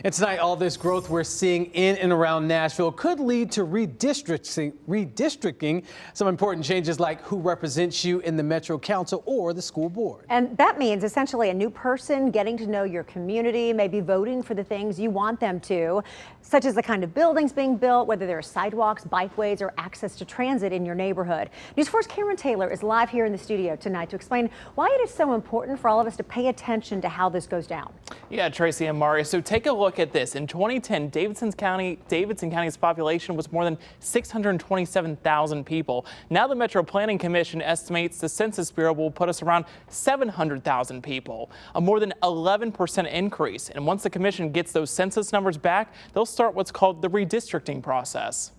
And tonight, all this growth we're seeing in and around Nashville could lead to redistricting, some important changes like who represents you in the Metro Council or the school board. And that means essentially a new person getting to know your community, maybe voting for the things you want them to, such as the kind of buildings being built, whether there are sidewalks, bikeways, or access to transit in your neighborhood. News 4's Cameron Taylor is live here in the studio tonight to explain why it is so important for all of us to pay attention to how this goes down. Yeah, Tracy and Mario. So take a look at this. In 2010, Davidson County's population was more than 627,000 people. Now the Metro Planning Commission estimates the Census Bureau will put us around 700,000 people, a more than 11% increase. And once the commission gets those census numbers back, they'll start what's called the redistricting process.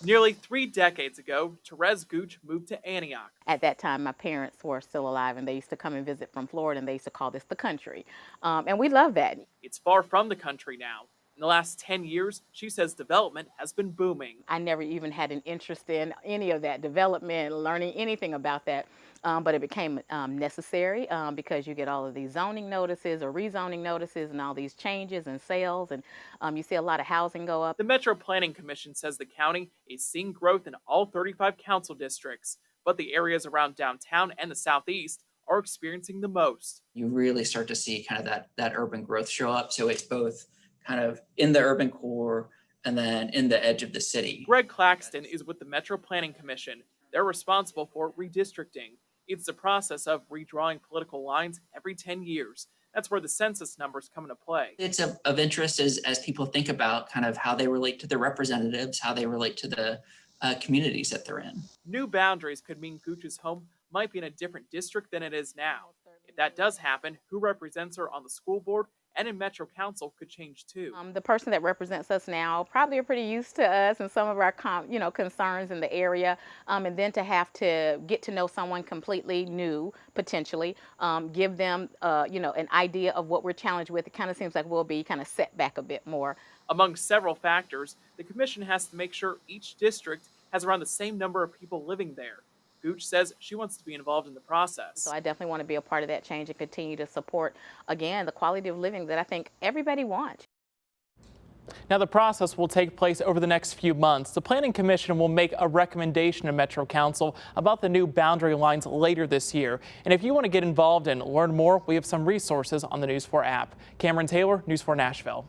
Nearly 3 decades ago, Therese Gooch moved to Antioch. At that time, my parents were still alive, and they used to come and visit from Florida, and they used to call this the country. And we love that. It's far from the country now. In the last 10 years, she says development has been booming. I never even had an interest in any of that development, learning anything about that. But it became necessary because you get all of these zoning notices or rezoning notices and all these changes and sales, and you see a lot of housing go up. The Metro Planning Commission says the county is seeing growth in all 35 council districts, but the areas around downtown and the southeast are experiencing the most. You really start to see kind of that urban growth show up. So it's both kind of in the urban core and then in the edge of the city. Greg CLAXTON is with the Metro Planning Commission. They're responsible for redistricting. It's the process of redrawing political lines every 10 years. That's where the census numbers come into play. It's of interest as people think about kind of how they relate to their representatives, how they relate to the communities that they're in. New boundaries could mean Gooch's home might be in a different district than it is now. If that does happen, who represents her on the school board and in Metro Council could change too. The person that represents us now probably are pretty used to us and some of our concerns in the area, and then to have to get to know someone completely new, potentially, give them an idea of what we're challenged with, it kind of seems like we'll be kind of set back a bit more. Among several factors, the commission has to make sure each district has around the same number of people living there. Gooch says she wants to be involved in the process. So I definitely want to be a part of that change and continue to support, again, the quality of living that I think everybody wants. Now the process will take place over the next few months. The Planning Commission will make a recommendation to Metro Council about the new boundary lines later this year. And if you want to get involved and learn more, we have some resources on the News 4 app. Cameron Taylor, News 4 Nashville.